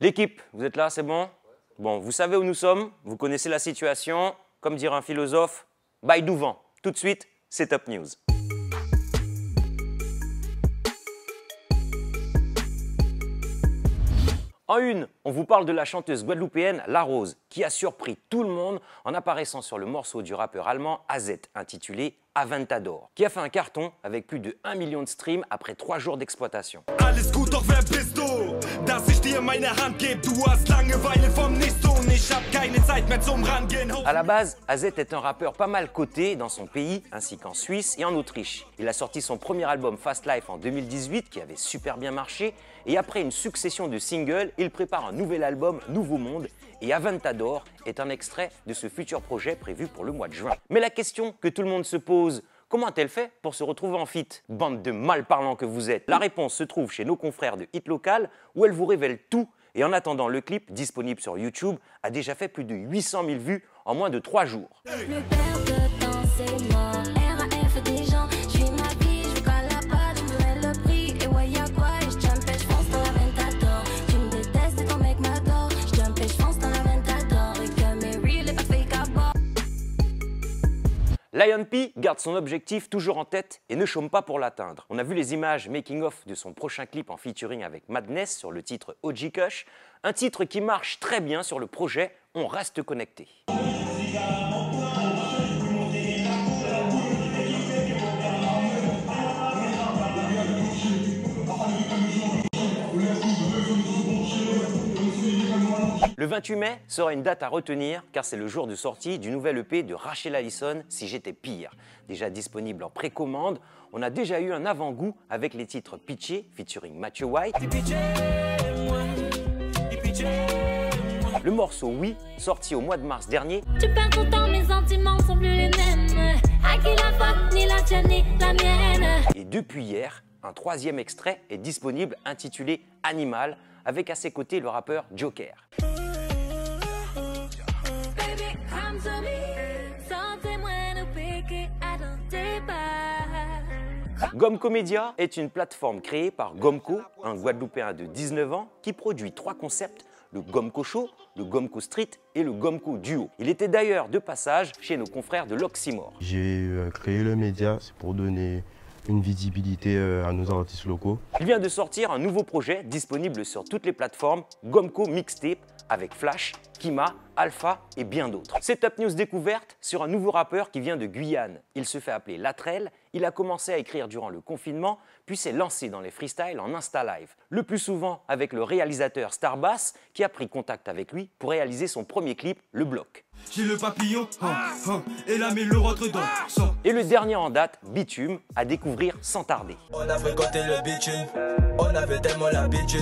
L'équipe, vous êtes là, c'est bon? Bon, vous savez où nous sommes, vous connaissez la situation. Comme dirait un philosophe, bye du vent. Tout de suite, c'est Top News. En une, on vous parle de la chanteuse guadeloupéenne La Rose, qui a surpris tout le monde en apparaissant sur le morceau du rappeur allemand AZ, intitulé Aventador, qui a fait un carton avec plus de 1 million de streams après 3 jours d'exploitation. À la base, AZ est un rappeur pas mal coté dans son pays, ainsi qu'en Suisse et en Autriche. Il a sorti son premier album Fast Life en 2018, qui avait super bien marché, et après une succession de singles, il prépare un nouvel album, Nouveau Monde, et Aventador est un extrait de ce futur projet prévu pour le mois de juin. Mais la question que tout le monde se pose, comment a-t-elle fait pour se retrouver en feat? Bande de malparlants que vous êtes. La réponse se trouve chez nos confrères de Hit Local, où elle vous révèle tout. Et en attendant, le clip, disponible sur YouTube, a déjà fait plus de 800 000 vues en moins de 3 jours. Lion P garde son objectif toujours en tête et ne chôme pas pour l'atteindre. On a vu les images making-of de son prochain clip en featuring avec Madness sur le titre OG Kush, un titre qui marche très bien sur le projet On reste connecté. Le 28 mai sera une date à retenir car c'est le jour de sortie du nouvel EP de Rachel Allison, Si j'étais pire. Déjà disponible en précommande, on a déjà eu un avant-goût avec les titres Pitché featuring Matthew White. Le morceau Oui, sorti au mois de mars dernier. Tu perds ton temps, mes sentiments sont plus les mêmes. À qui la faute, ni la tienne, ni la mienne. Et depuis hier, un troisième extrait est disponible intitulé Animal, avec à ses côtés le rappeur Joker. Gomco Media est une plateforme créée par Gomco, un Guadeloupéen de 19 ans, qui produit 3 concepts, le Gomco Show, le Gomco Street et le Gomco Duo. Il était d'ailleurs de passage chez nos confrères de l'Oxymore. J'ai créé le média, c'est pour donner une visibilité à nos artistes locaux. Il vient de sortir un nouveau projet disponible sur toutes les plateformes, Gomco Mixtape, avec Flash, Kima, Alpha et bien d'autres. C'est Top News découverte sur un nouveau rappeur qui vient de Guyane. Il se fait appeler Latrell, il a commencé à écrire durant le confinement, puis s'est lancé dans les freestyles en Insta Live. Le plus souvent avec le réalisateur Starbass qui a pris contact avec lui pour réaliser son premier clip, Le Bloc. J'ai le papillon, et la mélodie rentre dans son. Et le dernier en date, Bitume, à découvrir sans tarder. On a fréquenté le bitume, on avait tellement l'habitude.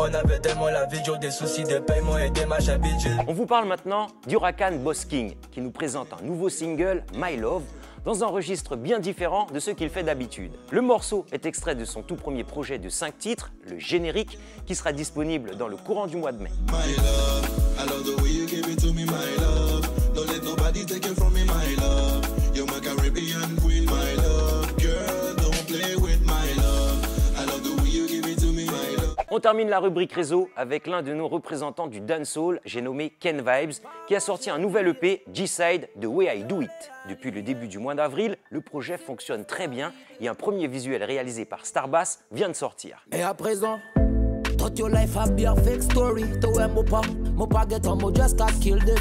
On avait tellement la vidéo des soucis de paiement et des matchs habitudes. On vous parle maintenant d'Huracan Boss King qui nous présente un nouveau single, My Love, dans un registre bien différent de ce qu'il fait d'habitude. Le morceau est extrait de son tout premier projet de 5 titres, le générique, qui sera disponible dans le courant du mois de mai. My love, I love the way you give it to me, my love. Don't let nobody take it from me, my love. You're my Caribbean queen, my love. Girl, don't play with my love. I love the way you give it to me, my love. On termine la rubrique réseau avec l'un de nos représentants du dancehall, j'ai nommé Ken Vibes, qui a sorti un nouvel EP, G-Side, The Way I Do It. Depuis le début du mois d'avril, le projet fonctionne très bien et un premier visuel réalisé par Starbass vient de sortir. Et à présent, thought your life a be a fake story. To where mo pa get on, mo just got killed it.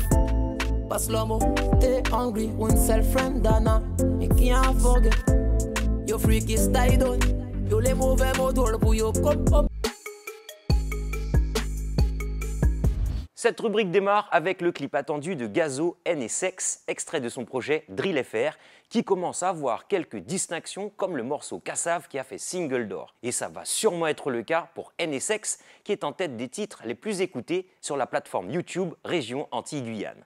Pas slow mo, stay hungry, one self-friend dana. You can't forget, your freaky style done. You les mauvais mots pour yo cop. Cette rubrique démarre avec le clip attendu de Gazo, NSX, extrait de son projet Drill FR, qui commence à avoir quelques distinctions comme le morceau Kassav qui a fait single d'or. Et ça va sûrement être le cas pour NSX, qui est en tête des titres les plus écoutés sur la plateforme YouTube Région Antilles-Guyane.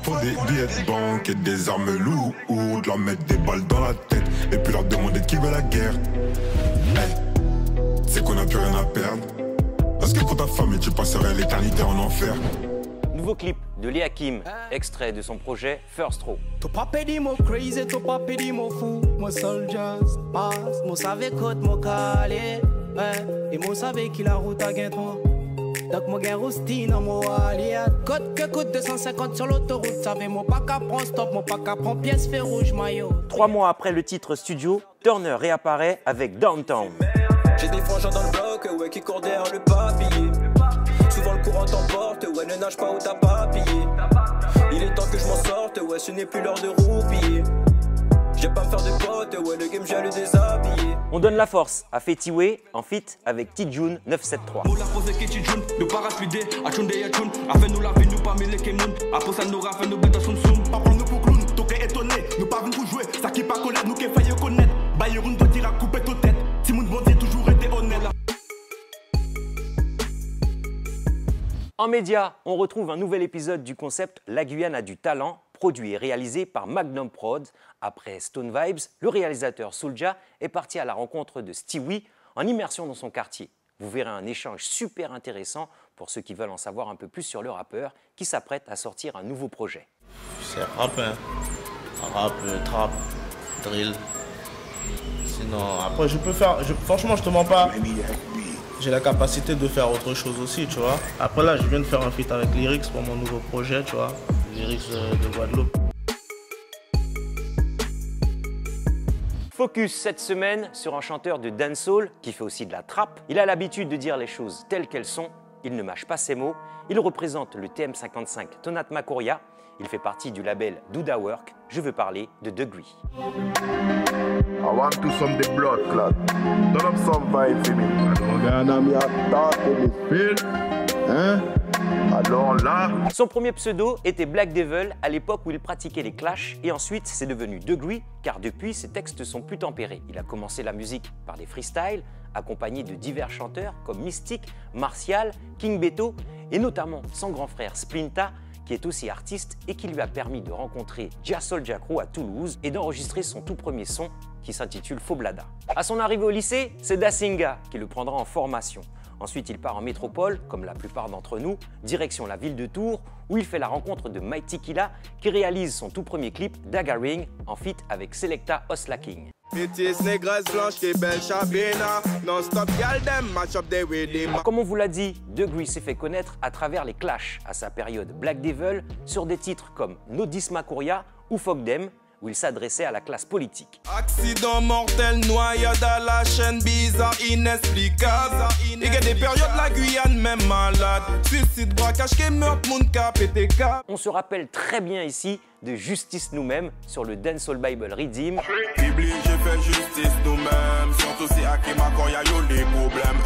Faut des billets de banque et des armes lourdes, leur mettre des balles dans la tête et puis leur demander qui veut la guerre. Hey, c'est qu'on n'a plus rien à perdre. Parce que pour ta famille, tu passerais l'éternité en enfer. Nouveau clip de Léa Kim, extrait de son projet First Row. To pas pédi mo crazy, to pas pédi mo fou. Mo soldiers pass, mo savait côte mo calé. Et mo savait qu'il a route à gain toi. Donc mon gars roustine en mon aliat. Code que coûte 250 sur l'autoroute. Savez mon pas qu'à prendre stop, mon pas qu'à prendre pièce fait rouge maillot. 3 mois après le titre studio, Turner réapparaît avec Downtown. J'ai des frangins dans le bloc, ouais, qui courent derrière le papier. Souvent le courant t'emporte, ouais, ne nage pas où t'as pas pillé. Il est temps que je m'en sorte, ouais, ce n'est plus l'heure de roupiller. J'ai pas me faire de potes, ouais, le game j'ai à le déshabiller. On donne la force à Fetty Way en feat avec T-June 973. En média, on retrouve un nouvel épisode du concept La Guyane a du talent, produit et réalisé par Magnum Prod. Après Stone Vibes, le réalisateur Soulja est parti à la rencontre de Stewie en immersion dans son quartier. Vous verrez un échange super intéressant pour ceux qui veulent en savoir un peu plus sur le rappeur qui s'apprête à sortir un nouveau projet. C'est rap, hein. Rap, trap, drill. Sinon, après je peux faire, franchement je te mens pas. J'ai la capacité de faire autre chose aussi, tu vois. Après là, je viens de faire un feat avec Lyrics pour mon nouveau projet, tu vois. Lyrics de Guadeloupe. Focus cette semaine sur un chanteur de dancehall qui fait aussi de la trap. Il a l'habitude de dire les choses telles qu'elles sont. Il ne mâche pas ses mots. Il représente le TM55 Tonat Makuria. Il fait partie du label Douda Work. Je veux parler de Degree. I want to some the blood clot. Turn up some vibe for me. Regarde me attack in the field. Hein? Alors là. Son premier pseudo était Black Devil à l'époque où il pratiquait les clashs et ensuite c'est devenu Degree car depuis ses textes sont plus tempérés. Il a commencé la musique par des freestyles accompagné de divers chanteurs comme Mystique, Martial, King Beto et notamment son grand frère Splinta qui est aussi artiste et qui lui a permis de rencontrer Jah Soulja Crew à Toulouse et d'enregistrer son tout premier son qui s'intitule Foblada. À son arrivée au lycée, c'est Dasinga qui le prendra en formation. Ensuite, il part en métropole, comme la plupart d'entre nous, direction la ville de Tours, où il fait la rencontre de Mighty Killa, qui réalise son tout premier clip, Daggering, en feat avec Selecta Oslaking. Comme on vous l'a dit, Degree s'est fait connaître à travers les clashs à sa période Black Devil sur des titres comme Nodis Makuria ou Fuck Them, où il s'adressait à la classe politique. Accident mortel, noyade à la chaîne, bizarre, inexplicable. Il y a des périodes, la Guyane, même malade. Suicide, braquage, qui meurt, moun ka PTK. On se rappelle très bien ici de Justice nous-mêmes sur le Dancehall Bible Redeem. Bibli, j'ai fait justice nous-mêmes, surtout si Akima quand y'a yo les problèmes.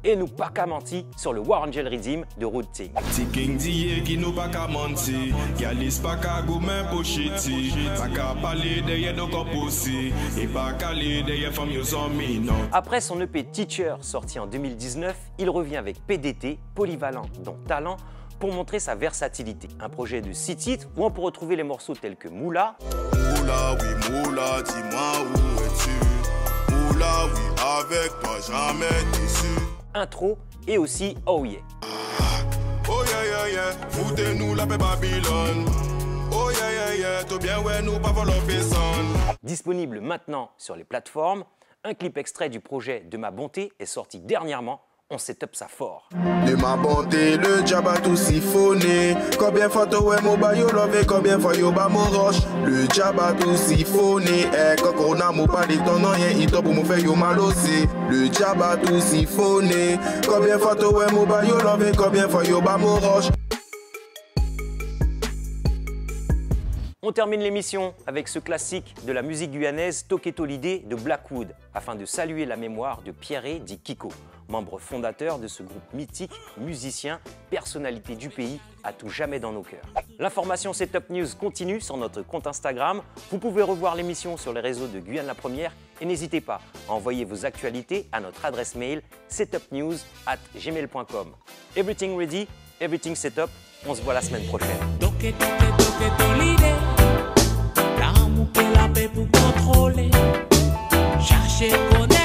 Et nous pas qu'à menti sur le War Angel Redeem de Road Ting. Tiking diye qui nous pas qu'à menti, Yalis pas qu'à goumen pochiti, pas qu'à parler derrière nos corps aussi, et pas qu'à aller derrière femmes yo zombi, non. Après son EP Teacher sorti en 2019, il revient avec PDT, Polyvalent dont Talent, pour montrer sa versatilité. Un projet de 6 titres où on peut retrouver les morceaux tels que Moula, Moula, oui, Moula, dis-moi où es-tu? Moula, oui, avec toi jamais déçu. Intro et aussi Oh Yeah. Oh yeah, yeah, yeah, foutez-nous la paix Babylone. Oh yeah, yeah, yeah, tout bien, ouais, nous pas voler personne. Disponible maintenant sur les plateformes, un clip extrait du projet De Ma Bonté est sorti dernièrement. On set up ça fort. De ma bonté, le diable a tout siphonné. Combien fois toi ouais mon bayo love, combien fois yo ba mon roche. Le diable a tout siphonné. Eh, quand on a mon pas ton non rien, il top pour me faire yo mal aussi. Le diable a tout siphonné. Combien fois toi ouais mon bayo love, combien fois yo ba mon roche. On termine l'émission avec ce classique de la musique guyanaise Toketo Lidé de Blackwood, afin de saluer la mémoire de Pierre dit Kiko, membre fondateur de ce groupe mythique, musicien, personnalité du pays, à tout jamais dans nos cœurs. L'information Setup News continue sur notre compte Instagram. Vous pouvez revoir l'émission sur les réseaux de Guyane la Première et n'hésitez pas à envoyer vos actualités à notre adresse mail setupnews@gmail.com. Everything ready, everything setup. On se voit la semaine prochaine. L'amour que la paix pour contrôler. Chercher, connaître.